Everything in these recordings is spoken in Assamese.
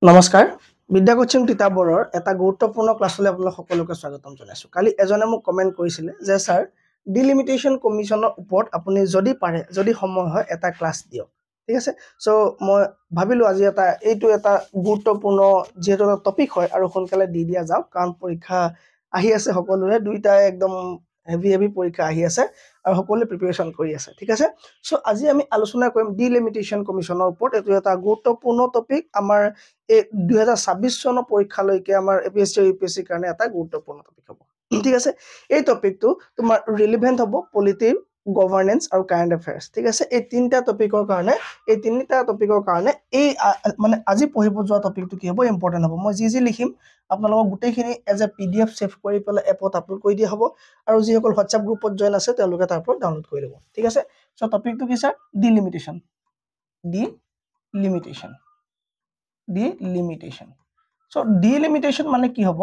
নমস্কাৰ বিদ্যা কোচিং কিতাপবোৰৰ এটা গুৰুত্বপূৰ্ণ ক্লাছলৈ আপোনালোক সকলোকে স্বাগতম জনাইছো। কালি এজনে মোক কমেন্ট কৰিছিলে যে স্যাৰ ডিলিমিটেশন কমিশনৰ ওপৰত আপুনি যদি পাৰে যদি সময় হয় এটা ক্লাছ দিয়ক। ঠিক আছে, সো মই ভাবিলো আজি এইটো এটা গুৰুত্বপূৰ্ণ যেটো এটা টপিক হয় আৰু সোনকালে দি দিয়া যাওক কাৰণ পৰীক্ষা আহি আছে সকলোৰে দুইটা একদম হেভি পৰীক্ষা আহি আছে আৰু সকলোৱে প্ৰিপাৰেচন কৰি আছে। ঠিক আছে, সো আজি আমি আলোচনা কৰিম ডিলিমিটেশন কমিশনৰ ওপৰত। এটো এটা গুৰুত্বপূৰ্ণ টপিক আমাৰ এই 2026 চনৰ পৰীক্ষালৈকে আমাৰ এপিএসসি আৰু ইউপিএসসি কাৰণে এটা গুৰুত্বপূৰ্ণ টপিক হ'ব। ঠিক আছে, এই টপিকটো তোমাৰ ৰিলেভেন্ট হ'ব পলিটি, গভৰ্নেন্স আৰু কাৰেন্ট এফেয়াৰ্স। ঠিক আছে, এই তিনিটা টপিকৰ কাৰণে এই মানে আজি পঢ়িব যোৱা টপিকটো কি হ'ব ইম্পৰ্টেন্ট হ'ব। মই যি লিখিম আপোনালোকক গোটেইখিনি এজ এ পিডিএফ সেভ কৰি পেলাই এপত আপলোড কৰি দিয়া হ'ব আৰু যিসকল হোৱাটছআপ গ্ৰুপত জয়েন আছে তেওঁলোকে তাৰ পৰা ডাউনলোড কৰি ল'ব। ঠিক আছে, সো টপিকটো কি sir delimitation. Delimitation. So delimitation মানে কি হ'ব,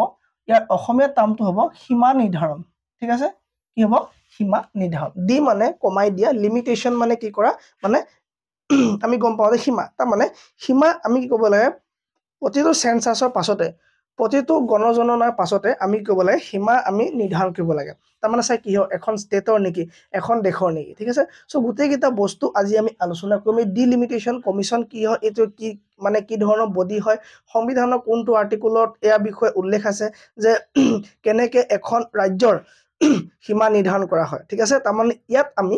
ইয়াৰ অসমীয়া টাৰ্মটো হ'ব সীমা নিৰ্ধাৰণ। ঠিক আছে, কি হ'ব সীমা নিৰ্ধাৰণ। ডি মানে কমাই দিয়া, লিমিটেশন মানে কি কৰা, মানে আমি গম পাওঁ যে সীমা, তাৰ মানে সীমা আমি কি ক'ব লাগে প্ৰতিটো সেন্সাসৰ পাছতে প্ৰতিটো গণজননাৰ পাছতে আমি কি ক'ব লাগে সীমা আমি নিৰ্ধাৰণ কৰিব লাগে। তাৰ মানে চাই কি হয় এখন ষ্টেটৰ নেকি এখন দেশৰ নেকি। ঠিক আছে, সো গোটেই কিটা বস্তু আজি আমি আলোচনা কৰিম। ডিলিমিটেশন কমিশন কি হয়, এটো কি মানে কি ধৰণৰ বডি হয়, সংবিধানৰ কোনটো আৰ্টিকুলত এয়া বিষয়ে উল্লেখ আছে যে কেনেকে এখন ৰাজ্যৰ সীমা নিৰ্ধাৰণ কৰা হয়। ঠিক আছে, তাৰ মানে ইয়াত আমি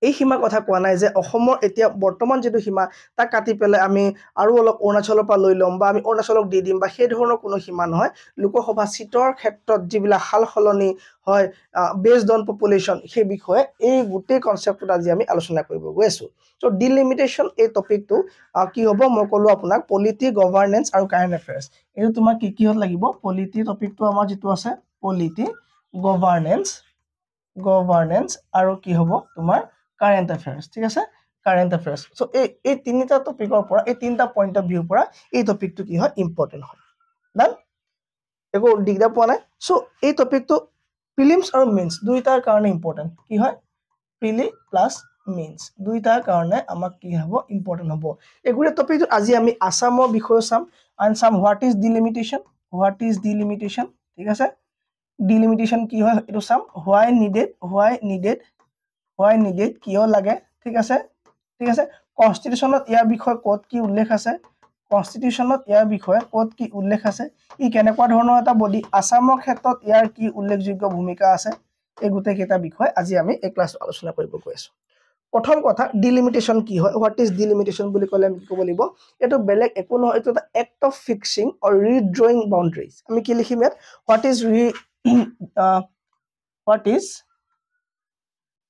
এই সীমা কথা কোৱা নাই যে অসমৰ এতিয়া বৰ্তমান যেটো সীমা তাক কাটি পেলাই আমি আৰু অলপ অৰুণাচলৰ পৰা লৈ লম বা আমি অৰুণাচলক দি দিম বা সেই ধৰণৰ কোনো সীমা নহয়। লোকসভা সিটৰ ক্ষেত্ৰত যিবিলাক হাল সলনি হয় বেসড অন পপুলেশন সেই বিষয়ে এই গোটেই কনসেপ্টত আজি আমি আলোচনা কৰিব গৈ আছো। সো ডিলিমিটেশন এই টপিকটো কি হ'ব মই ক'লো আপোনাক পলিটি, গভৰ্নেন্স আৰু কাৰেন্ট এফেয়াৰ্স। এইটো তোমাৰ কি কিহত লাগিব, পলিটি টপিকটো আমাৰ যেটো আছে পলিটি, গভৰ্নেন্স আৰু কি হ'ব তোমাৰ কাৰেন্ট এফেয়াৰ্স। ঠিক আছে, কাৰেন্ট এফেয়াৰ্স। সো এই তিনিটা টপিকৰ পৰা এই তিনিটা পইণ্ট অফ ভিউৰ পৰা এই টপিকটো কি হয় ইম্পৰ্টেন্ট হয়। ডান, একো দিগদাৰ পোৱা নাই। সো এই টপিকটো প্ৰিলিমছ আৰু মেইনছ দুইটাৰ কাৰণে ইম্পৰ্টেন্ট। কি হয় প্ৰিলি প্লাছ মেইনছ দুইটাৰ কাৰণে আমাক কি হ'ব ইম্পৰ্টেন্ট হ'ব। এগুৰি টপিকটো আজি আমি আসামৰ বিষয়ে চাম and some what is delimitation, ঠিক আছে, ডিলিমিটেশন কি হয় এটো চাম, why needed কিয় লাগে। ঠিক আছে, কনস্টিটিউশনত ইয়াৰ বিষয়ে ক'ত কি উল্লেখ আছে, ই কেনেকুৱা ধৰণৰ এটা বডি, আসামৰ ক্ষেত্ৰত ইয়াৰ কি উল্লেখযোগ্য ভূমিকা আছে। এই গোটেই কেইটা বিষয় আজি আমি এই ক্লাছ আলোচনা কৰিব গৈ আছো। প্ৰথম কথা ডিলিমিটেশন কি হয়, হোৱাট ইজ ডিলিমিটেশন বুলি ক'লে আমি ক'ব লাগিব এটো বেলেগ একো নহয়, এটো এটা এক্ট অফ ফিক্সিং অৰ ৰিড্ৰয়িং বাউণ্ডাৰিজ। আমি কি লিখিম ইয়াত হোৱাট ইজ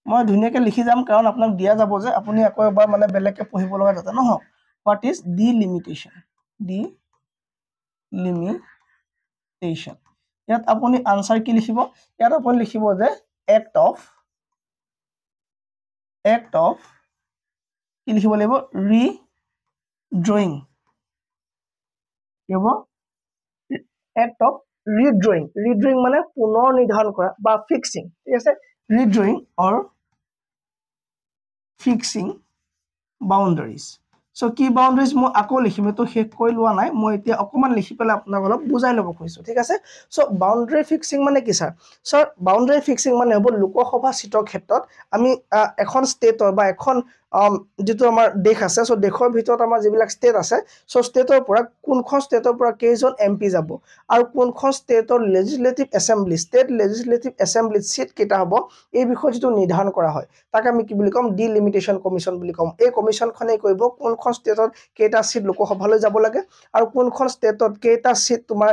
মই ধুনীয়াকৈ লিখি যাম কাৰণ আপোনাক দিয়া যাব যে আপুনি আকৌ এবাৰ মানে বেলেগকৈ পঢ়িব লগা যাতে নহওক। হোৱাট ইজ ডিলিমিটেশন, ইয়াত আপুনি আনসাৰ কি লিখিব, ইয়াত আপুনি লিখিব যে এক্ট অফ কি লিখিব লাগিব ৰিড্ৰয়িং, কি হ'ব এক্ট অফ ৰিড্ৰয়িং মানে পুনৰ নিৰ্ধাৰণ কৰা বা ফিক্সিং। ঠিক আছে, ৰিড্ৰয়িং অৰ ফিক্সিং বাউণ্ডাৰিজ। সো কি বাউণ্ডাৰিজ মই আকৌ লিখিম, এটো শেষ কৰি লোৱা নাই, মই এতিয়া অকমান লিখি পেলাই আপোনাক অলপ বুজাই ল'ব খুজিছো। ঠিক আছে, সো বাউণ্ডাৰী ফিক্সিং মানে কি স্যাৰ বাউণ্ডাৰী ফিক্সিং মানে হ'ব লোকসভা সিটৰ ক্ষেত্ৰত আমি এখন ষ্টেটৰ বা এখন যেটো আমাৰ দেশ আছে, সো দেশৰ ভিতৰত আমাৰ যিবিলাক ষ্টেট আছে, সো ষ্টেটৰ পৰা কোনখন ষ্টেটৰ পৰা কেইজন এমপি যাব আৰু কোনখন ষ্টেটৰ লেজিসলেটিভ এছেম্বলি সিট কেইটা হ'ব এই বিষয়ে যেটো নিৰ্ধাৰণ কৰা হয় তাক আমি কি বুলি কম ডিলিমিটেশন কমিশন বুলি কম। এই কমিশনখনে কৈব কোনখন ষ্টেটত কেইটা সিট লোকসভালৈ যাব লাগে আৰু কোনখন ষ্টেটত কেইটা সিট তোমাৰ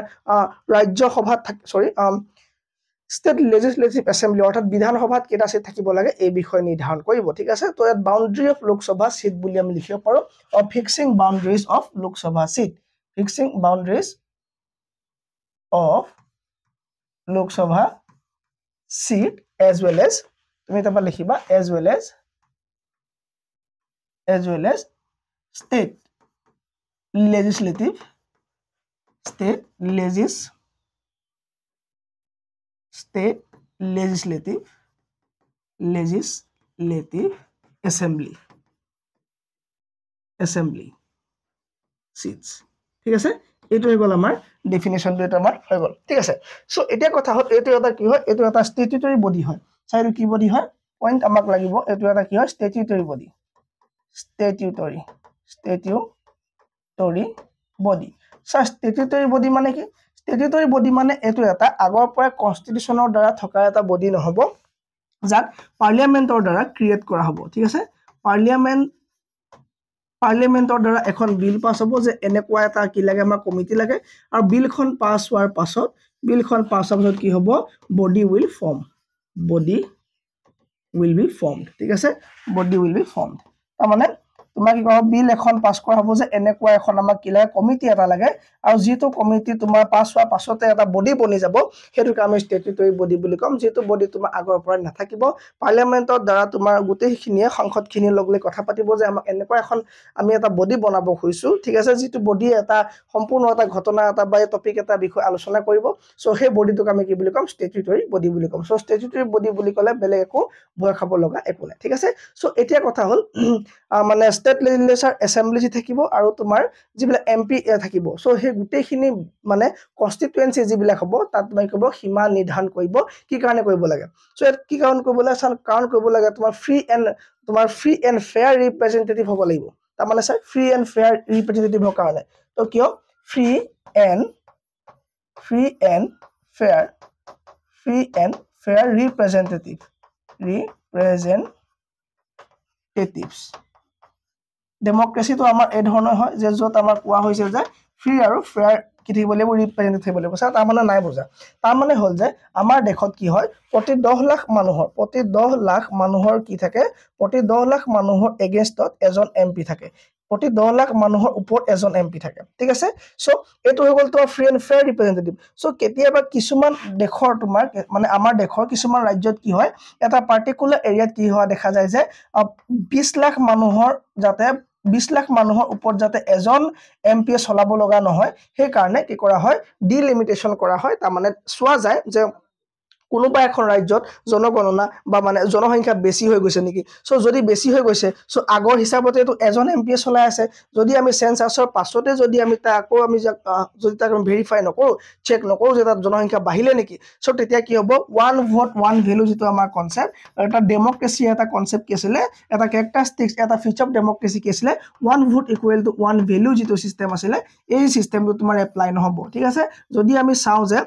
ৰাজ্যসভাত ষ্টেট লেজিসলেটিভ এছেম্বলি অৰ্থাৎ বিধানসভাত কেইটা সিট থাকিব লাগে এই বিষয়ে নিৰ্ধাৰণ কৰিব। ঠিক আছে, তো ইয়াত বাউণ্ডাৰী অফ লোকসভা সিট বুলি আমি লিখিব পাৰো or fixing boundaries of Lok Sabha seat, as well as তুমি তাৰপৰা লিখিবা as well as state legislative assembly seats. ঠিক আছে এইটো হৈ গ'ল আমাৰ ডেফিনেশ্যনটো এটা আমাৰ হৈ গ'ল ঠিক আছে সো এতিয়া কথা হ'ল এইটো এটা কি হয় এইটো এটা স্ট্যাটুটৰি বডি হয় চাইটো কি বডি হয় পইণ্ট আমাক লাগিব এইটো এটা কি হয় স্ট্যাটুটৰি বডি স্ট্যাটুটৰি বডি স্ট্যাটুটৰি বডি মানে কি স্ট্যাটুটৰি বডি মানে এইটো এটা আগৰ পৰা কনস্টিটিউশনৰ দ্বাৰা থকা এটা বডি নহব যাক পাৰ্লিয়ামেন্টৰ দ্বাৰা ক্ৰিয়েট কৰা হ'ব ঠিক আছে পাৰ্লিয়ামেন্টৰ দ্বাৰা এখন বিল পাছ হ'ব যে এনেকুৱা এটা কি লাগে আমাৰ কমিটি লাগে আৰু বিলখন পাছ হোৱাৰ পাছত কি হ'ব বডি উইল বি ফৰ্মড ঠিক আছে বডি উইল বি ফৰ্মড তাৰ মানে তোমাক কি কয় বিল এখন পাছ কৰা হ'ব যে এনেকুৱা এখন আমাক কি লাগে কমিটি এটা লাগে আৰু যেটো কমিটি তোমাৰ পাছ হোৱাৰ পাছতে এটা বডি বনি যাব হেতুক আমি স্ট্যাটুটৰি বডি বুলি কম যেটো বডি তোমাৰ আগৰ পৰা নাথাকিব পাৰ্লিয়ামেন্টৰ দ্বাৰা তোমাৰ গোটেইখিনিয়ে সংসদখিনিৰ লগলৈ কথা পাতিব যে আমাক এনেকুৱা এখন আমি এটা বডি বনাব খুজিছো ঠিক আছে যেটো বডি এটা সম্পূৰ্ণ এটা ঘটনা এটা বা টপিক এটা বিষয় আলোচনা কৰিব সো সেই বডিটোক আমি কি বুলি কম স্ট্যাটুটৰি বডি বুলি কম সো স্ট্যাটুটৰি বডি বুলি ক'লে বেলেগ একো ভয় খাব লগা একো নাই ঠিক আছে সো এতিয়া কথা হ'ল মানে স্টেট লেজিসলেচাৰ এসেম্বলি যি থাকিব আৰু তোমাৰ যিবিলাক এমপি থাকিব সো সেই গোটেইখিনি মানে কনস্টিটুৱেন্সি যিবিলাক হ'ব তাত মই ক'ব সীমা নিৰ্ধাৰণ কৰিব কি কাৰণে কৰিব লাগে সো কি কাৰণ কৰিব লাগে কাৰণ কৰিব লাগে তোমাৰ ফ্ৰী এণ্ড ফেয়াৰ ৰিপ্ৰেজেন্টেটিভ হ'ব লাগিব তাৰ মানে স্যাৰ ফ্ৰী এণ্ড ফেয়াৰ ৰিপ্ৰেজেন্টেটিভৰ কাৰণে তো কিয় ফ্ৰী এণ্ড ফেয়াৰ ৰিপ্ৰেজেন্টেটিভছ ডেমক্ৰেসি তো আমাৰ এই ধৰণৰ হয় যে যত আমাৰ কোৱা হৈছে যে ফ্ৰী আৰু ফেয়াৰ কি থাকিব লাগিব ৰিপ্ৰেজেন্টেটিভ থাকিব লাগিব স্যাৰ তাৰ মানে নাই বুজা তাৰ মানে হ'ল যে আমাৰ দেশত কি হয় প্ৰতি 10 লাখ মানুহৰ কি থাকে প্ৰতি 10 লাখ মানুহৰ এগেইনষ্টত এজন এমপি থাকে প্ৰতি 10 লাখ মানুহৰ ওপৰত এজন এমপি থাকে ঠিক আছে সো এটো হৈ গ'ল তোমাৰ free and fair representative so কেতিয়াবা কিছুমান দেশৰ তোমাৰ মানে আমাৰ দেশৰ কিছুমান ৰাজ্যত কি হয় এটা পাৰ্টিকুলাৰ এৰিয়াত কি হোৱা দেখা যায় যে 20 লাখ মানুহৰ যাতে 20 লাখ মানুহৰ ওপৰত যাতে এজন এমপি চলাব লগা নহয় সেই কাৰণে কি কৰা হয় ডিলিমিটেশন কৰা হয় তাৰ মানে চোৱা যায় যে কোনোবা এখন ৰাজ্যত জনগণনা বা মানে জনসংখ্যা বেছি হৈ গৈছে নেকি সো যদি বেছি হৈ গৈছে সো আগৰ হিচাপতে তো এজন এমপি চলাই আছে যদি আমি সেন্সাসৰ পাছতে যদি আমি তা আকৌ আমি যদি তাক ভেৰিফাই নকৰো চেক নকৰো যে তাত জনসংখ্যা বাঢ়িলে নেকি সো তেতিয়া কি হ'ব ওয়ান ভোট ওয়ান ভ্যালু যেটো আমাৰ কনসেপ্ট এটা ডেমক্ৰেসি এটা কনসেপ্ট কি আছিল এটা ক্যাৰেক্টাৰিষ্টিক্স এটা ফিচাৰ অফ ডেমক্ৰেসি কি আছিল one vote equal to one value যেটো সিস্টেম আছিল এই সিস্টেমটো তোমাৰ এপ্লাই নহব ঠিক আছে যদি আমি চাও যে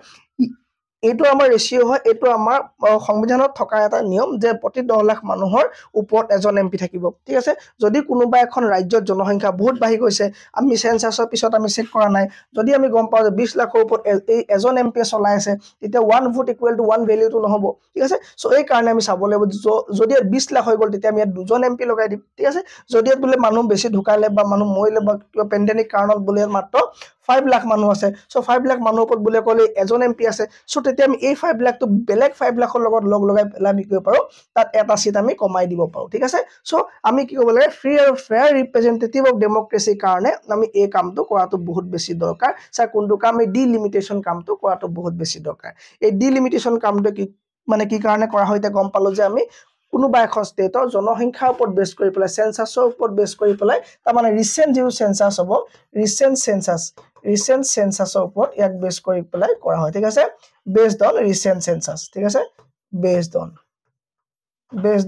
এইটো আমাৰ ৰেশিও হয় এইটো আমাৰ সংবিধানত থকা এটা নিয়ম যে প্ৰতি 10 লাখ মানুহৰ ওপৰত এজন এমপি থাকিব ঠিক আছে যদি কোনোবা এখন ৰাজ্যত জনসংখ্যা বহুত বাঢ়ি গৈছে আমি সেন্সাসৰ পিছত আমি চেক কৰা নাই যদি আমি গম পাও যে 20 লাখৰ ওপৰত এই এজন এমপি চলাই আছে তেতিয়া one vote equal to one value তো নহব ঠিক আছে সো এই কাৰণে আমি চাব লাগিব যদি 20 লাখ হৈ গল তেতিয়া আমি দুজন এমপি লগাই দিম ঠিক আছে যদি বোলে মানুহ বেছি ঢুকালে বা মানুহ মৰিলে বা কিবা পেন্ডেমিক কাৰণত বোলে মাত্ৰ 5 লাখ মানুহ আছে সো 5 লাখ মানুহৰ ওপৰত বোলে ক'লে এজন এমপি আছে সো তেতিয়া আমি এই 5 লাখ তো বেলেগ 5 লাখৰ লগত লগ লগাই পেলাই আমি কি পাৰো তাত এটা সিট আমি কমাই দিব পাৰো ঠিক আছে সো আমি কি কৰিব লাগে ফ্ৰী আৰু ফেয়াৰ ৰিপ্ৰেজেন্টেটিভ অফ ডেমক্ৰেসি কাৰণে আমি এই কামটো কৰাটো বহুত বেছি দৰকাৰ স্যাৰ কোনটো কাম এই ডিলিমিটেশন কামটো কৰাটো বহুত বেছি দৰকাৰ এই ডিলিমিটেশন কামটো কি মানে কি কাৰণে কৰা হয় গম পালো যে আমি কোনোবা এখন ষ্টেটৰ জনসংখ্যাৰ ওপৰত বেছ কৰি পেলাই সেন্সাসৰ ওপৰত বেছ কৰি পেলাই তাৰ মানে ৰিসেন্ট যিটো সেন্সাস হ'ব ৰিসেন্ট সেন্সাসৰ ওপৰত ইয়াক বেছ কৰি পেলাই কৰা হয় ঠিক আছে বেসড অন ৰিসেন্ট সেন্সাস ঠিক আছে বেসড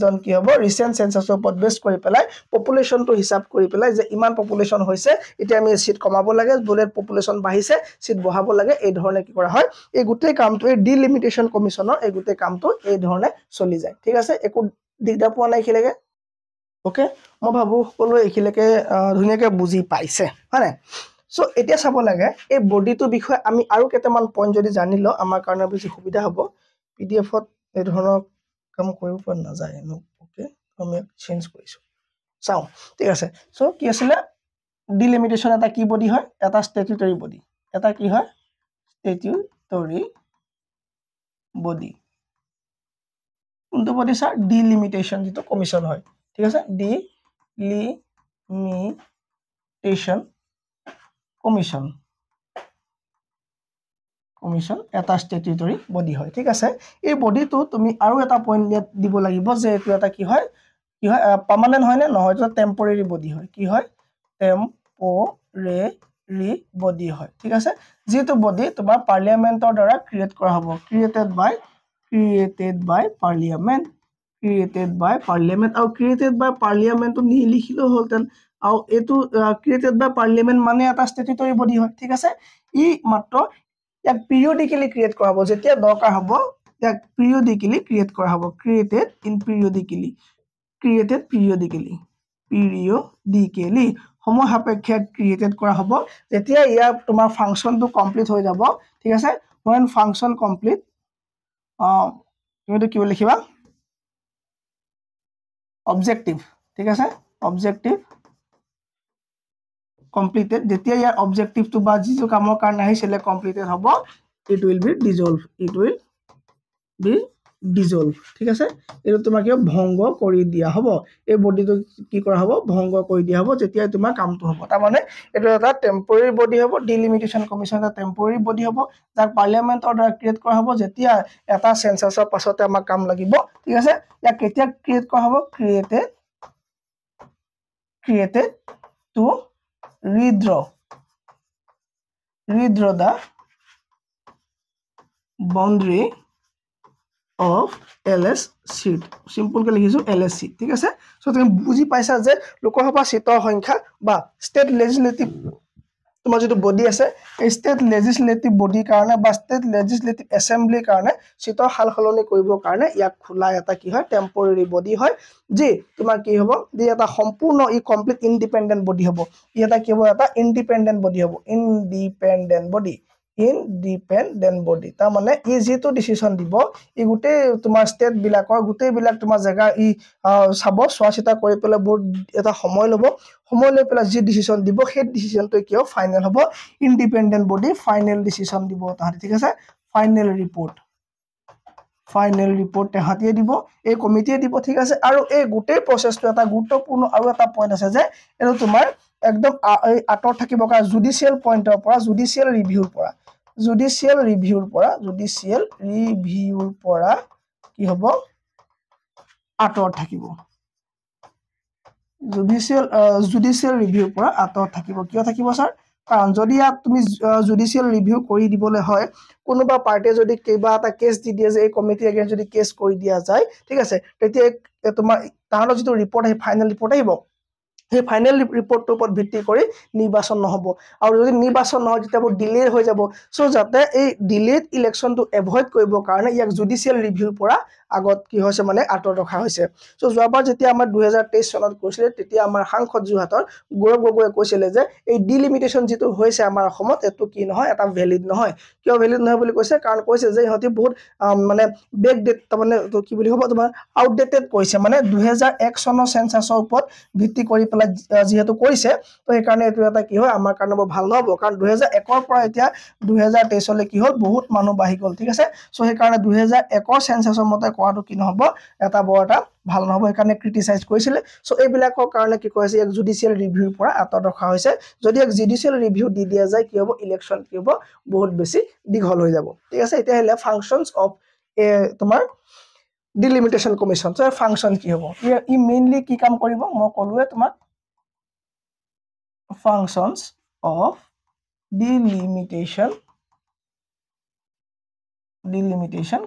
অন কি হ'ব ৰিসেন্ট সেন্সাসৰ ওপৰত বেছ কৰি পেলাই পপুলেশনটো হিসাব কৰি পেলাই যে ইমান পপুলেশন হৈছে এতিয়া আমি সিট কমাব লাগে বোলে পপুলেশন বাঢ়িছে সিট বঢ়াব লাগে এই ধৰণে কি কৰা হয় এই গুটেই কামটো এই ডিলিমিটেশন কমিশনৰ এই গুটেই কামটো এই ধৰণে চলি যায় ঠিক আছে একো দিগদাৰ পোৱা নাই কিলেকে ওকে মই ভাবো সকলোৱে এখিলেকে ধুনিয়াকে বুজি পাইছে হয়নে সো এতিয়া চাব লাগে এই বডিটো বিষয় আমি আৰু কেইটামান পইণ্ট যদি জানি ল আমাৰ কাৰণে বেছি সুবিধা হ'ব পিডিএফত এই ধৰণৰ কাম কৰিব পৰা নাযায় নো ওকে আমি চেঞ্জ কৰিছো চাও ঠিক আছে সো কি আছিল ডিলিমিটেশন এটা কি বডি হয় এটা স্ট্যাটুটৰি বডি এটা কি হয় স্ট্যাটুটৰি বডি কোনটো বডি স্যাৰ ডিলিমিটেশন যেটো কমিশন হয় ঠিক আছে ডিলিমিটেশন কমিশন এটা স্ট্যাটুটৰি বডি হয় ঠিক আছে এই বডিটো তুমি আৰু এটা পইণ্ট দিব লাগিব যে এটো এটা কি হয় পাৰ্মানেন্ট হয় না নহয় এটা টেম্পোৰাৰি বডি হয় কি হয় টেম্পোৰাৰি টেম্পৰেৰী বডি হয় ঠিক আছে যেটো বডি তোমাৰ পাৰ্লিয়ামেন্টৰ দ্বাৰা ক্ৰিয়েট কৰা হ'ব ক্ৰিয়েটেড বাই পাৰ্লিয়ামেন্ট আৰু ক্ৰিয়েটেড বাই পাৰ্লিয়ামেন্টটো লিখিলেও হ'লতেন আৰু এটো ক্ৰিয়েটেড বাই পাৰ্লিয়ামেন্ট মানে এটা স্ট্যাটুটৰি বডি হয় ঠিক আছে ই মাত্ৰ ইয়াক পিৰিয়ডিক্যালি ক্ৰিয়েট কৰা হ'ব যেতিয়া দৰকাৰ হ'ব ইয়াক পিৰিয়ডিক্যালি ক্ৰিয়েট কৰা হ'ব ক্ৰিয়েটেড পিৰিয়ডিক্যালি সময় সাপেক্ষে ক্ৰিয়েটেড কৰা হ'ব যেতিয়া ইয়াৰ তোমাৰ ফাংচনটো কমপ্লিট হৈ যাব ঠিক আছে when function complete তুমি কি লিখিবা অবজেক্টিভ ঠিক আছে অবজেক্টিভ completed যেতিয়া ইয়াৰ অবজেক্টিভটো বা যিটো কামৰ কাৰণে আহিছিলে কমপ্লিটেড হ'ব it will be dissolve ঠিক আছে এটো তোমাক ভংগ কৰি দিয়া হ'ব এই বডিটো কি কৰা হ'ব ভংগ কৰি দিয়া হ'ব যেতিয়া তোমাৰ কামটো হ'ব তাৰ মানে এটো এটা টেম্পৰেৰী বডি হ'ব ডিলিমিটেশন কমিশন এটা টেম্পৰেৰী বডি হ'ব যাক পাৰ্লিয়ামেন্টৰ দ্বাৰা ক্ৰিয়েট কৰা হ'ব যেতিয়া এটা সেন্সাসৰ পাছতে আমাৰ কাম লাগিব ঠিক আছে ইয়াক কেতিয়া ক্ৰিয়েট কৰা হ'ব created to redraw the boundary of LS sheet simple ke likhisu LS sheet ঠিক আছে সো তুমি বুজি পাইছা যে লোকসভা সিটৰ সংখ্যা বা স্টেট লেজিসলেটিভ তোমাৰ যেটো বডি আছে এই স্টেট লেজিসলেটিভ বডি কাৰণে বা স্টেট লেজিসলেটিভ এসেম্বলি কাৰণে সিটৰ হালখলনি কৰিবৰ কাৰণে ইয়াক খোলা এটা কি হয় টেম্পৰেৰী বডি হয় যি তোমাৰ কি হ'ব যে এটা সম্পূৰ্ণ ই কমপ্লিট ইন্ডিপেন্ডেন্ট বডি হ'ব ই এটা কি হ'ব এটা ইন্ডিপেন্ডেন্ট বডি হ'ব ইন্ডিপেন্ডেন্ট বডি তাৰ মানে ই যেটো ডিসিশন দিব ই গুটে তোমাৰ স্টেট বিলাকৰ গুটে বিলাক তোমাৰ জায়গা ই সাব সোৱাচিতা কৰি পেলে বহুত এটা সময় লব সময় লৈ পেলে যি ডিসিশন দিব সেই ডিসিশনটো কিয় ফাইনাল হ'ব ইন্ডিপেন্ডেন্ট বডি ফাইনাল ডিসিশন দিব তাহাঁতি ঠিক আছে ফাইনাল ৰিপোৰ্ট তেহাঁতিয়ে দিব এই কমিটিয়ে দিব ঠিক আছে আৰু এই গুটে প্ৰসেসটো এটা গুৰুত্বপূৰ্ণ আৰু এটা পইণ্ট আছে যে এটো তোমাৰ একদম আটৰ থাকিব কা জুডিশিয়াল পইণ্টৰ পৰা জুডিশিয়াল ৰিভিউৰ পৰা কি হ'ব আটৰ থাকিব জুডিশিয়াল ৰিভিউৰ পৰা আটৰ থাকিব কিয় থাকিব স্যাৰ কাৰণ যদি তুমি জুডিশিয়াল ৰিভিউ কৰি দিবলৈ হয় কোনোবা পাৰ্টিয়ে যদি কিবা এটা কেছ দি দিয়ে যে এই কমিটি এগেইনষ্ট যদি কেছ কৰি দিয়া যায় ঠিক আছে তেতিয়া তোমাৰ তাহৰ যেটো ৰিপৰ্ট আহি ফাইনাল ৰিপৰ্ট আহিব সেই ফাইনাল ৰিপৰ্টৰ ওপৰত ভিত্তি কৰি নিৰ্বাচন নহব আৰু যদি নিৰ্বাচন নহয় যেতিয়া বহুত ডিলে হৈ যাব সো যাতে এই ডিলেড ইলেকশনটো এভয়েড কৰিবৰ কাৰণে ইয়াক জুডিশিয়াল ৰিভিউৰ পৰা আগত কি হৈছে মানে আটৰ ৰখা হৈছে সো যোৱাবাৰ যেতিয়া আমাৰ 2023 চনত কৈছিলে তেতিয়া আমাৰ সাংসদ জুহাতৰ গৌৰৱ গগৈয়ে কৈছিলে যে এই ডিলিমিটেশন যেটো হৈছে আমাৰ অসমত এটো কি নহয় এটা ভ্যালিড নহয় কিয় ভ্যালিড নহয় বুলি কৈছে কাৰণ কৈছে যে ইহতি বহুত মানে বেক ডেট মানে কি বুলি হ'ব তোমাৰ আউটডেটেড কৈছে মানে 2001 চনৰ সেন্সাসৰ ওপৰত ভিত্তি কৰি পেলাই যেহেতু কৰিছে তো এই কাৰণে এটো এটা কি হয় আমাৰ কাৰণে ভাল নহব কাৰণ 2001 ৰ পৰা এতিয়া 2023 লৈ কি হ'ল বহুত মানুহ বাহি গল ঠিক আছে সো সেই কাৰণে 2001 ৰ সেন্সাসৰ মতে কোৱাটো কি নহব এটা বৰটা ভাল নহব এই কাৰণে ক্ৰিটিসাইজ কৰিছিল সো এই বিলাকৰ কাৰণে কি কৈছে এক জুডিশিয়াল ৰিভিউৰ পৰা আটৰ ৰখা হৈছে যদি এক জুডিশিয়াল ৰিভিউ দি দিয়া যায় কি হ'ব ইলেকশন কি হ'ব বহুত বেছি দীঘল হৈ যাব ঠিক আছে এতিয়া হলে ফাংশনস অফ তোমাৰ ডিলিমিটেশন কমিশন সো ফাংশন কি হ'ব ই মেইনলি কি কাম কৰিব মই কলুৱে তোমাক functions of delimitation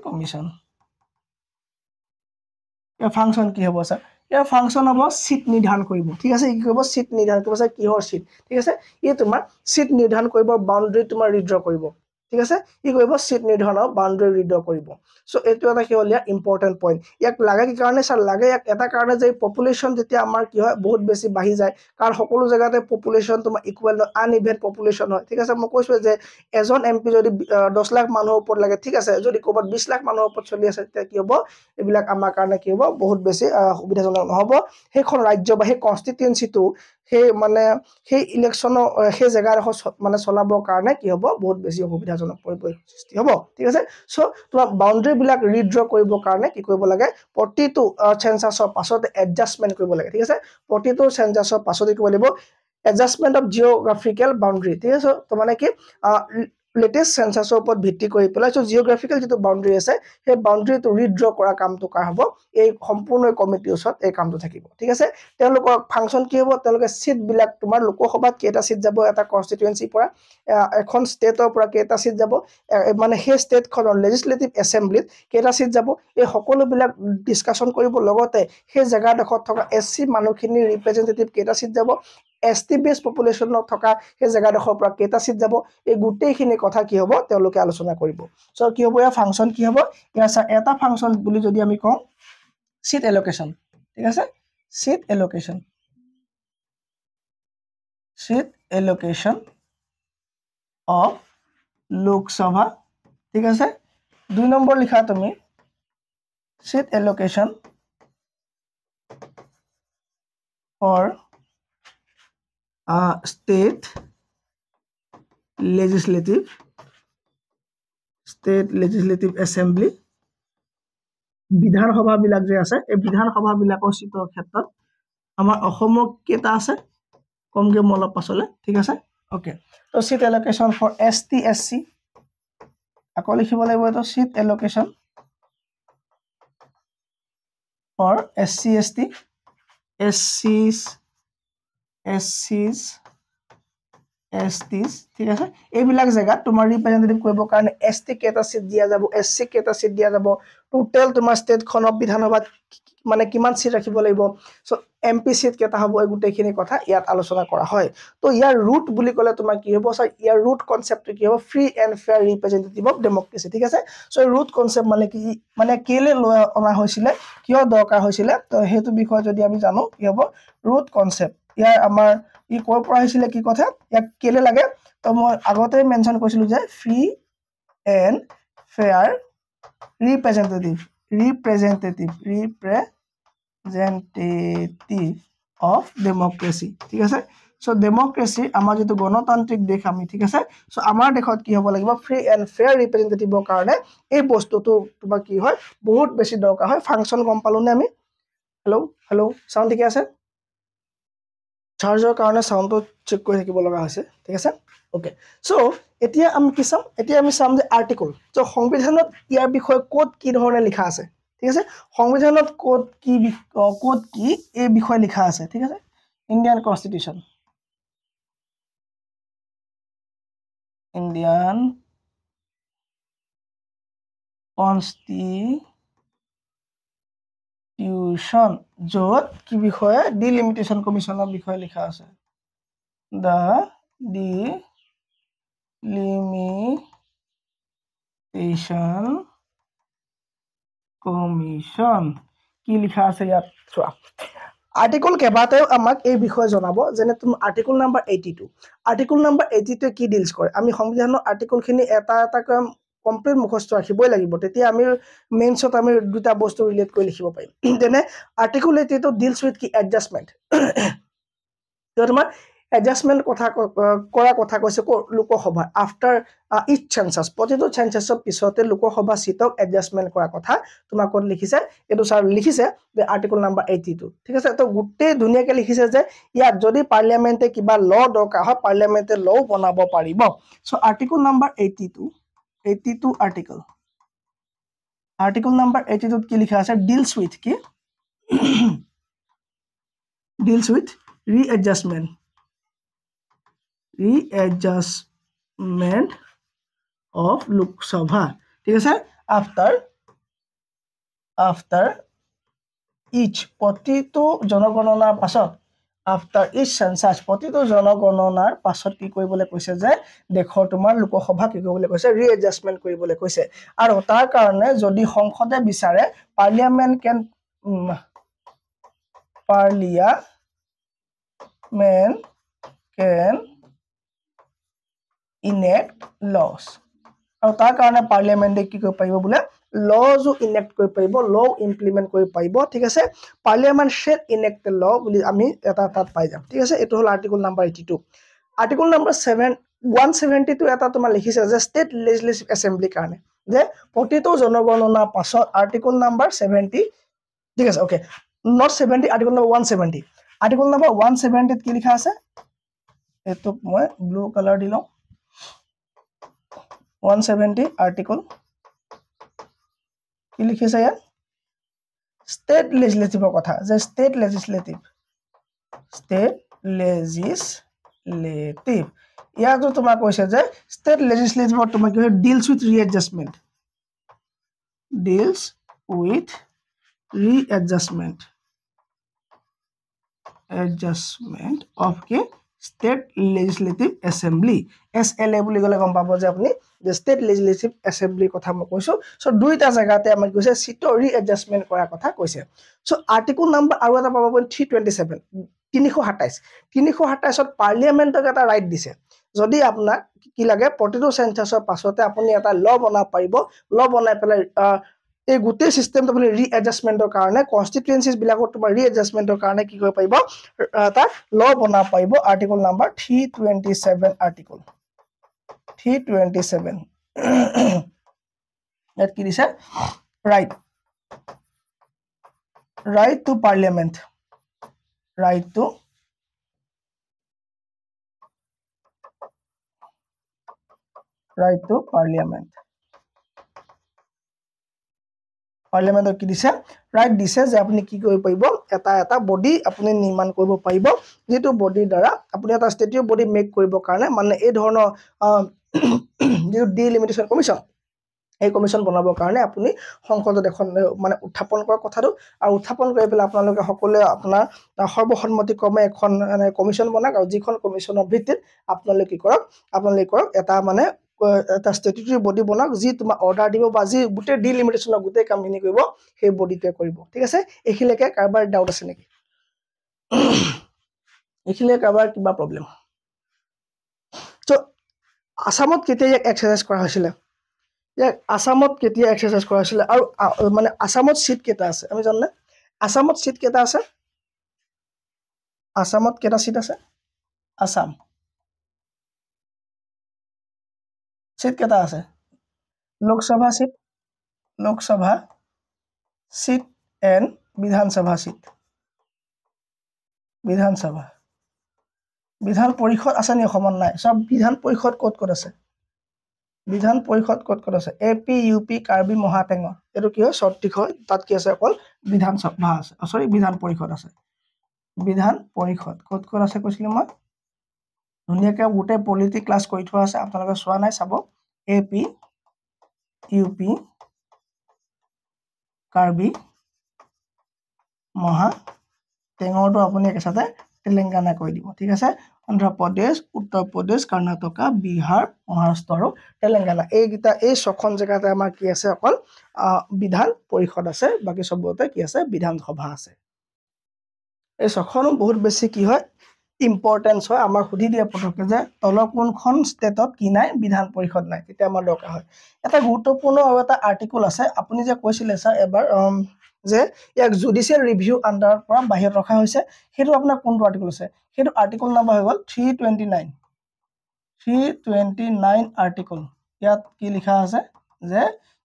commission या function কি হ'ব স্যার या function হ'ব সিট নিৰ্ধাৰণ কৰিব ঠিক আছে কি কৰিব সিট নিৰ্ধাৰণ কৰিব স্যাৰ কিহৰ সিট ঠিক আছে ই তোমাৰ সিট নিৰ্ধাৰণ কৰিব বাউন্ডাৰি তোমাৰ ৰিড্ৰ কৰিব ঠিক আছে ই কৰিব সিট নিৰ্ধাৰণৰ বাউন্ডাৰি ৰিড্ৰ কৰিব সো এটো এটা কি হলিয়া ইম্পৰ্টেন্ট পইণ্ট ইয়াক লাগে কি কাৰণে স্যাৰ লাগে ইয়াক এটা কাৰণে যে পপুলেশন যেতিয়া আমাৰ কি হয় বহুত বেছি বাঢ়ি যায় কাৰণ সকলো জায়গাতে পপুলেশন তোমাৰ ইকুৱেল আনইভেন পপুলেশন হয় ঠিক আছে মই কৈছো যে এজন এমপি যদি 10 লাখ মানুহৰ ওপৰত লাগে ঠিক আছে যদি ক'বাত 20 লাখ মানুহৰ ওপৰত চলি আছে তেতিয়া কি হ'ব এবিলাক আমাৰ কাৰণে কি হ'ব বহুত বেছি সুবিধাজনক নহব সেইখন ৰাজ্য বা সেই কনস্টিটুৱেন্সিটো সেই মানে সেই ইলেকশনৰ সেই জায়গাৰ মানে চলাবৰ কাৰণে কি হ'ব বহুত বেছি সুবিধাজনক সৃষ্টি হ'ব ঠিক আছে সো তোমাৰ বাউন্ডাৰি বিলাক ৰিড্ৰ কৰিবৰ কাৰণে কি কৰিব লাগে প্ৰতিটো সেন্সাসৰ পাছত এডজাস্টমেন্ট কৰিব লাগে ঠিক আছে প্ৰতিটো সেন্সাসৰ পাছত কি কৰিব লাগিব adjustment of geographical boundary ঠিক আছে তো মানে কি লেটেষ্ট সেন্সাসৰ ওপৰত ভিত্তি কৰি পেলাই সো জিওগ্ৰাফিক্যাল যেটো বাউন্ডাৰী আছে সেই বাউন্ডাৰীটো ৰিড্ৰ কৰা কামটো কাৰ হ'ব এই সম্পূৰ্ণ কমিটিৰ ওচৰত এই কামটো থাকিব ঠিক আছে তেওঁলোকৰ ফাংচন কি হ'ব তেওঁলোকে সিট বিলাক তোমাৰ লোকসভাত কেটা সিট যাব এটা কনস্টিটুৱেন্সি পৰা এখন ষ্টেটৰ পৰা কেটা সিট যাব মানে সেই ষ্টেট খনৰ লেজিসলেটিভ এছেম্বলিত কেটা সিট যাব এই সকলো বিলাক ডিসকাশন কৰিব লগতে সেই জায়গাডখত থকা এসসি মানুহখিনি ৰিপ্ৰেজেন্টেটিভ কেটা সিট যাব ST based population থকা সেই জায়গাডখৰ পৰা কেটা সিট যাব এই গুটেইখিনি কথা কি হ'ব তেওঁলোকে আলোচনা কৰিব সো কি হ'ব ইয়া ফাংচন কি হ'ব ইয়া এটা ফাংচন বুলি যদি আমি কওঁ seat allocation ঠিক আছে seat allocation of Lok Sabha ঠিক আছে 2 নম্বৰ লিখা তুমি seat allocation for state legislative assembly বিধান সভা বিলাক যে আছে এই বিধান সভা বিলাকৰ সিটৰ ক্ষেত্ৰত আমাৰ অসমৰ কেটা আছে কমকে মলপ পাছলে ঠিক আছে ওকে তো seat allocation for ST SC আকৌ লিখিব লাগিব তো seat allocation for SC ST STs ঠিক আছে এইবিলাক জায়গা তোমাৰ ৰিপ্ৰেজেন্টেটিভ কৰিব কাৰণে ST কেটা সিট দিয়া যাব SC কেটা সিট দিয়া যাব টোটাল তোমাৰ ষ্টেট খনৰ বিধানসভাত মানে কিমান সিট ৰাখিব লাগিব সো MP সিট কেটা হ'ব এই গুটেইখিনি কথা ইয়াত আলোচনা কৰা হয় তো ইয়াৰ ৰুট বুলি ক'লে তোমাৰ কি হ'ব সো ইয়াৰ ৰুট কনসেপ্ট কি হ'ব free and fair representative of democracy ঠিক আছে সো ৰুট কনসেপ্ট মানে কি মানে কেলে অনা হৈছিল কিয় দৰকাৰ হৈছিল তো হেতু বিষয় যদি আমি জানো কি হ'ব ৰুট কনসেপ্ট ইয়াৰ আমাৰ ই কৰ পৰা আহিছিল কি কথা ইয়াক কেলে লাগে তো মই আগতে মেনশন কৰিছিলো যে free and fair representative of democracy ঠিক আছে সো ডেমক্ৰেসি আমাৰ যেটো গণতান্ত্ৰিক দেশ আমি ঠিক আছে সো আমাৰ দেশত কি হ'ব লাগিব ফ্ৰী এন্ড ফেয়াৰ ৰিপ্ৰেজেন্টেটিভৰ কাৰণে এই বস্তুটো তোমাৰ কি হয় বহুত বেছি দৰকাৰ হয় ফাংচন গম পালো নে আমি হেল্ল সাউন্ড ঠিক আছে চাৰ্জৰ কাৰণে সাউন্ডটো চেক কৰি থাকিব লগা হৈছে ঠিক আছে ওকে সো এতিয়া আমি কি চাম এতিয়া আমি চাম যে আৰ্টিকল সো সংবিধানত ইয়াৰ বিষয়ে কোড কি ধৰণে লিখা আছে ঠিক আছে সংবিধানত কোড কি এই বিষয়ে লিখা আছে ঠিক আছে ইন্ডিয়ান কনস্টিটিউশন যত কি বিষয়ে ডিলিমিটেশন কমিশনৰ বিষয়ে লিখা আছে the delimitation commission কি লিখা আছে ইয়াত চোৱা আৰ্টিকল কেবাটাও আমাক এই বিষয়ে জনাব যেনে তুমি আৰ্টিকল নাম্বাৰ 82 কি ডিলছ কৰে আমি সংবিধানৰ আৰ্টিকল খিনি এটা এটা কমপ্লিট মুখস্থ ৰাখিবই লাগিব তেতিয়া আমি মেইনছত আমি দুটা বস্তু ৰিলেট কৰি লিখিব পাৰিম তেনে আৰ্টিকল 82 ডিলছ উইথ কি এডজাস্টমেন্ট তো তোমাৰ এডজাস্টমেন্ট কৰা কথা কৈছে লোকসভা আফটাৰ ইচ সেন্সাস প্ৰতিটো সেন্সাসৰ পিছতে লোকসভা সিটক এডজাস্টমেন্ট কৰা কথা তোমাক কোন লিখিছে এটো স্যাৰ লিখিছে যে আৰ্টিকল নাম্বাৰ 82 ঠিক আছে তো গুটে দুনিয়াকে লিখিছে যে ইয়াত যদি পাৰ্লিয়ামেন্টে কিবা ল দৰকাৰ হয় পাৰ্লিয়ামেন্টে ল বনাব পাৰিব so article number 82 article number 82 কি লিখা আছে ডিলছ উইথ কি deals with readjustment of Lok Sabha ঠিক আছে after each প্ৰতিটো জনগণনাৰ পাছত after each census প্ৰতিটো জনগণনাৰ পাছত কি কৰিবলৈ কৈছে যে দেখৰ তোমাৰ লোকসভা কি কৰিবলৈ কৈছে ৰিএডজাস্টমেন্ট কৰিবলৈ কৈছে আৰু তাৰ কাৰণে যদি সংসদে বিচাৰে পাৰ্লিয়ামেন্ট can enact laws আৰু তাৰ কাৰণে পাৰ্লিয়ামেন্টে কি কৰিব পাৰিব বুলে laws enact কৰিব পাৰিব law implement কৰিব পাৰিব ঠিক আছে parliament shall enact the law বুলি আমি এটা তাত পাই যাম ঠিক আছে এটো হল আৰ্টিকল নাম্বাৰ 82 আৰ্টিকল নাম্বাৰ 172 এটা তোমাৰ লিখিছে যে ষ্টেট লেজিসলেটিভ এছেম্বলি কাৰণে যে প্ৰতিটো জনগণনা পাছত আৰ্টিকল নাম্বাৰ 70 ঠিক আছে okay not 70 article number 170 article number 170 কি লিখা আছে এটো মই ব্লু কালাৰ দিলো 170 আৰ্টিকল কি লিখিছে ইয়াত ষ্টেট লেজিসলেটিভৰ কথা যে ষ্টেট লেজিসলেটিভ ইয়াতো তোমাক কৈছে যে ষ্টেট লেজিসলেটিভৰ তোমাক কি হয় deals with readjustment of the state legislative assembly SLA বুলি গলে গম পাব যে আপুনি যে state legislative assembly কথা মই কৈছো সো দুইটা জায়গাতে আমাক কৈছে সিটৰ ৰিএডজাষ্টমেন্ট কৰাৰ কথা কৈছে সো আৰ্টিকল নাম্বাৰ আৰু এটা পাব 327 327 ত পাৰ্লিয়ামেন্টক এটা ৰাইট দিছে যদি আপোনাক কি লাগে প্ৰতিটো সেন্সাসৰ পাছতে আপুনি এটা ল বনাব পাৰিব ল বনাই পেলাই এই গুটে সিস্টেমটো আপুনি ৰিএডজাষ্টমেন্টৰ কাৰণে কনস্টিটুৱেন্সিজ বিলাকৰ তোমাৰ ৰিএডজাষ্টমেন্টৰ কাৰণে কি কৰিব পাৰিব এটা ল বনাব পাৰিব আৰ্টিকল নাম্বাৰ 327 আৰ্টিকল 327 ইয়াত কি দিছে right to parliament right to parliament পাৰ্লিয়ামেন্টৰ কি দিছে ৰাইট দিছে যে আপুনি কি কৰিব পাৰিব এটা বডি আপুনি নিৰ্মাণ কৰিব পাৰিব যেটো বডিৰ দ্বাৰা আপুনি এটা ষ্টেটিউ বডি মেক কৰিব কাৰণে মানে এই ধৰণৰ যেটো ডিলিমিটেশন কমিশন এই কমিশন বনাবৰ কাৰণে আপুনি সংসদত এখন মানে উত্থাপন কৰাৰ কথাটো আৰু উত্থাপন কৰি পেলাই আপোনালোকে সকলোৱে আপোনাৰ সৰ্বসন্মতিক্ৰমে এখন কমিশন বনাক আৰু যিখন কমিশনৰ ভিত্তিত আপোনালোকে কৰক এটা মানে এটা স্ট্যাটুটৰি বডি বনাক যি তোমাক অৰ্ডাৰ দিব বা যি গুটে ডিলিমিটেশনৰ গুটে কামখিনি কৰিব সেই বডিটোৱে কৰিব ঠিক আছে এখিলেকে কাৰবাৰ ডাউট আছে নেকি এখিলে কাৰবাৰ কিবা প্ৰবলেম তো আসামত কেতিয়া এক্সাৰসাইজ কৰা হৈছিল আসামত কেতিয়া এক্সাৰসাইজ কৰা হৈছিল আৰু মানে আসামত সিট কেটা আছে আমি জাননে আসামত সিট কেটা আছে আসামত কেটা সিট আছে আসাম সিট কেটা আছে Lok Sabha seat and Vidhan Sabha seat Vidhan Parishad আছে নি অসমত নাই সব বিধান পৰিষদ ক'ত আছে বিধান পৰিষদ ক'ত আছে এপি ইউপি কাৰ্বি মহাটেঙৰ এটো কি হয় শৰ্টিক হয় তাত কি আছে অকল বিধান সভা আছে সৰি বিধান পৰিষদ আছে বিধান পৰিষদ ক'ত আছে কৈছিলো মই ধুনিয়াকে গুটে পলিটি ক্লাস কৰি থোৱা আছে আপোনালোকে চোৱা নাই চাব এপি ইউপি কাৰ্বি মহাটেঙৰটো আপুনি একেসাথে তেলেঙ্গানা কৈ দিব ঠিক আছে অন্ধ্ৰ প্ৰদেশ উত্তৰ প্ৰদেশ কৰ্ণাটকা বিহাৰ মহাৰাষ্ট্ৰ আৰু তেলেঙ্গানা এই ছখন জায়গাতে আমাৰ কি আছে অকল বিধান পৰিষদ আছে বাকি সবতে কি আছে বিধান সভা আছে এই ছখনো বহুত বেছি কি হয় ইম্পৰ্টেন্স হয় আমাৰ সুধি দিয়া পটকে যে তল কোনখন ষ্টেটত কি নাই বিধান পৰিষদ নাই তেতিয়া আমাৰ দৰকাৰ হয় এটা গুৰুত্বপূৰ্ণ আৰু এটা আৰ্টিকল আছে আপুনি যে কৈছিলে স্যাৰ এবাৰ যে ইয়াক জুডিশিয়াল ৰিভিউ আন্ডাৰ পৰা বাহিৰত ৰখা হৈছে হেতু আপোনাৰ কোনটো আৰ্টিকল আছে হেতু আৰ্টিকল নাম্বাৰ হৈ গল 329 আৰ্টিকল ইয়াত কি লিখা আছে যে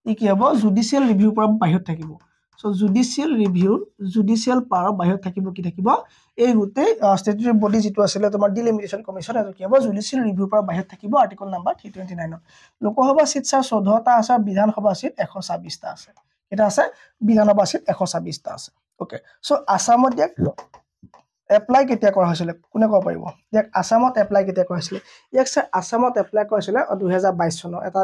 ই কি হ'ব জুডিশিয়াল ৰিভিউ পৰা বাহিৰত থাকিব সো জুডিশিয়াল পাৱাৰ বাহিৰত থাকিব কি থাকিব এই গুটে স্ট্যাটুটৰি বডি যেটো আছিল তোমাৰ ডিলিমিটেশন কমিশন এটো কি হ'ব জুডিশিয়াল ৰিভিউ পৰা বাহিৰত থাকিব আৰ্টিকল নাম্বাৰ 329 লোকসভা সিট 14টা আছে বিধানসভা সিট 126টা আছে এটা আছে বিধানসভা সিট 126টা আছে ওকে সো আসামত ইয়াক এপ্লাই কেতিয়া কৰা হৈছিল কোনে কব পাৰিব ইয়াক আসামত এপ্লাই কেতিয়া কৰা হৈছিল ইয়াক স্যাৰ আসামত এপ্লাই কৰা হৈছিল 2022 চনত এটা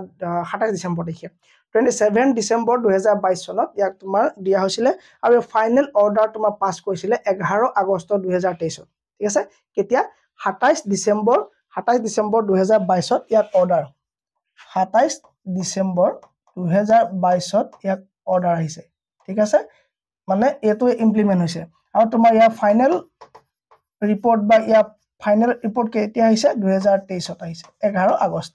27 ডিসেম্বৰ তাৰিখে 27 ডিসেম্বৰ 2022 চনত ইয়াক তোমাৰ দিয়া হৈছিল আৰু ফাইনেল অৰ্ডাৰ তোমাৰ পাস কৰিছিল 11 আগষ্ট 2023 ত ঠিক আছে কেতিয়া 27 ডিসেম্বৰ 2022 ত ইয়াক অৰ্ডাৰ 27 ডিসেম্বৰ 2022 ত ইয়াক অৰ্ডাৰ আহিছে ঠিক আছে মানে এটো ইমপ্লিমেন্ট হৈছে আৰু তোমাৰ ইয়া ফাইনেল ৰিপোৰ্ট বা ইয়া ফাইনেল ৰিপোৰ্ট কেতিয়া আহিছে 2023 ত আহিছে 11 আগষ্ট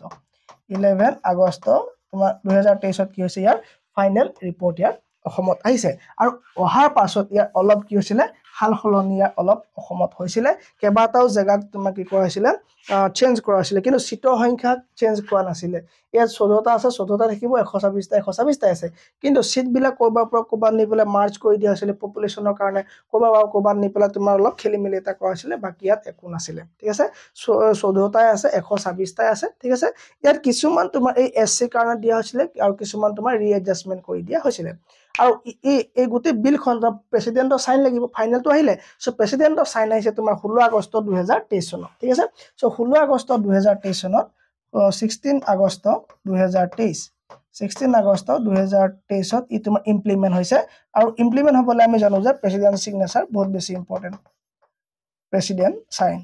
11 আগষ্ট তোমাৰ 2023 ত কি হৈছে ইয়াৰ ফাইনেল ৰিপোৰ্ট ইয়াৰ অসমত আহিছে আৰু অহাৰ পাছত ইয়াৰ অলপ কি হৈছিল হাল সলনিয়া অলপ অসমত হৈছিলে কেবাটাও জায়গাত তোমাক কি কৰা হৈছিলে চেঞ্জ কৰা হৈছিলে কিন্তু সিটৰ সংখ্যা চেঞ্জ কৰা নাছিলে ইয়াত 14টা আছে 14টা থাকিব 126টা 126টা আছে কিন্তু সিট বিলাক কৰবাৰ নি পেলাই মাৰ্জ কৰি দিয়া হৈছিলে পপুলেশনৰ কাৰণে কৰবাৰ নি পেলাই তোমাৰ অলপ খেলিমেলি এটা কৰা হৈছিলে বাকি ইয়াত একো নাছিলে ঠিক আছে 14টাই আছে 126টাই আছে ঠিক আছে ইয়াত কিছুমান তোমাৰ এই এসসি কাৰণে দিয়া হৈছিলে আৰু কিছুমান তোমাৰ ৰিএডজাস্টমেন্ট কৰি দিয়া হৈছিলে আৰু এই গোটে বিলখন প্ৰেসিডেন্টৰ সাইন লাগিব ফাইনালটো আহিলে সো প্ৰেসিডেন্টৰ সাইন আহিছে তোমাৰ 16 আগষ্ট 2023 চনত ঠিক আছে সো 16 আগষ্ট 2023 চনত 16 আগষ্ট 2023 16 আগষ্ট 2023 ত ই তোমাৰ ইমপ্লিমেন্ট হৈছে আৰু ইমপ্লিমেন্ট হ'বলৈ আমি জানো যে প্ৰেসিডেন্ট সিগনেচাৰ বহুত বেছি important president sign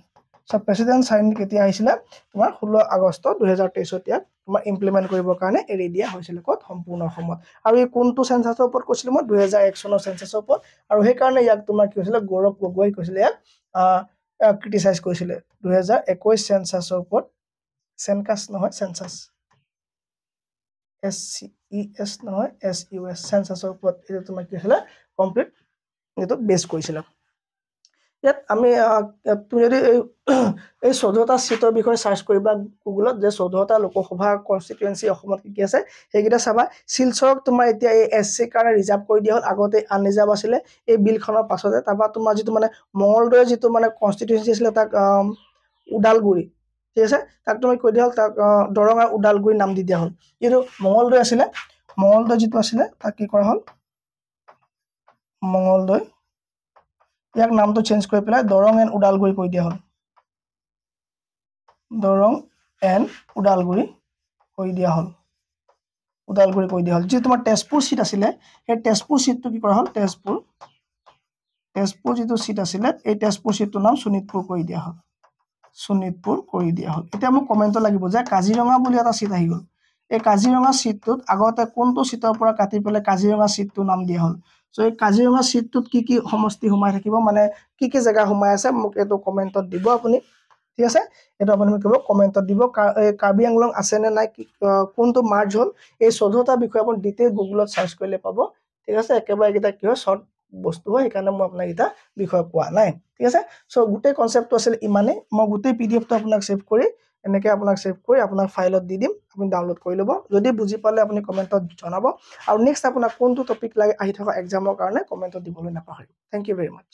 so president sign কেতিয়া আহিছিল তোমাৰ 16 আগষ্ট 2023 ত ইয়াক তোমাৰ ইমপ্লিমেন্ট কৰিবৰ কাৰণে এৰি দিয়া হৈছিল কত সম্পূৰ্ণ অসমত আৰু এই কোনটো সেন্সাসৰ ওপৰত কৈছিল মই 2001 চনৰ সেন্সাসৰ ওপৰত আৰু সেই কাৰণে ইয়াক তোমাৰ কি হৈছিল গৌৰৱ গগৈ কৈছিল ইয়াক ক্ৰিটিসাইজ কৰিছিল 2021 সেন্সাসৰ ওপৰত সেনকাস নহয় সেন্সাস SCES নহয় SUS সেন্সাসৰ ওপৰত এটা তোমাৰ কি হৈছিল কমপ্লিট এটো বেস কৰিছিল ইয়াত আমি তুমি যদি এই 14টা সিটৰ বিষয়ে সাৰ্চ কৰিবা গুগলত যে 14টা লোকসভা কনস্টিটুৱেন্সি অসমত কি আছে সেইগিটা চাবা শিলচৰক তোমাৰ এতিয়া এই এসসি কাৰণে ৰিজাৰ্ভ কৰি দিয়া হল আগতে আনৰিজাৰ্ভ আছিল এই বিলখনৰ পাছতে তাবা তোমাৰ যেটো মানে মঙ্গলদৈ যেটো মানে কনস্টিটুৱেন্সি আছিল তাক উডালগুৰি ঠিক আছে তাক তুমি কৈ দিয়া হল তাক দৰং আৰু উডালগুৰি নাম দি দিয়া হল কিন্তু মঙ্গলদৈ আছিল মঙ্গলদৈ যেটো আছিল তাক কি কৰা হল মঙ্গলদৈ ইয়াক নামটো চেঞ্জ কৰি পেলাই দৰং এণ্ড উডালগুৰি কৈ দিয়া হল দৰং এণ্ড উডালগুৰি কৈ দিয়া হল উডালগুৰি কৈ দিয়া হল যে তোমাৰ তেজপুৰ সিট আছিল এই তেজপুৰ সিটটো কি কৰা হল তেজপুৰ যেটো সিট আছিল এই তেজপুৰ সিটটোৰ নাম শোণিতপুৰ কৰি দিয়া হল শোণিতপুৰ কৰি দিয়া হল এতিয়া মোক কমেন্ট লাগিব যে কাজিৰঙা বুলি এটা সিট আহি গল এই কাজিৰঙা সিটটোত আগতে কোনটো সিটৰ পৰা কাটি পেলাই কাজিৰঙা সিটটো নাম দিয়া হল সো এই কাজিৰঙা সিটটোত কি সমষ্টি সোমাই থাকিব মানে কি জায়গা সোমাই আছে মোক এটো কমেন্টত দিব আপুনি ঠিক আছে এটো আপুনি মোক কমেন্টত দিব কাৰ্বি আংলং আছে নে নাই কোনটো মাৰ্জ হল এই 14টা বিষয় আপুনি ডিটেইল গুগলত সাৰ্চ কৰিলে পাব ঠিক আছে একেবাৰে এটা কি হয় শৰ্ট বস্তু হয় সেইকাৰণে মই আপোনাক এটা বিষয় কোৱা নাই ঠিক আছে সো গোটেই কনসেপ্টটো আছিল ইমানে মই গোটেই পিডিএফটো আপোনাক সেভ কৰি এনেকে আপোনাক সেভ কৰি আপোনাক ফাইলত দি দিম আপুনি ডাউনলোড কৰি ল'ব যদি বুজি পালে আপুনি কমেন্টত জনাব আৰু নেক্সট আপোনাক কোনটো টপিক লাগে আহি থকা এক্সামৰ কাৰণে কমেন্টত দিবলৈ নাপাহৰিব থ্যাংক ইউ ভেৰি মাচ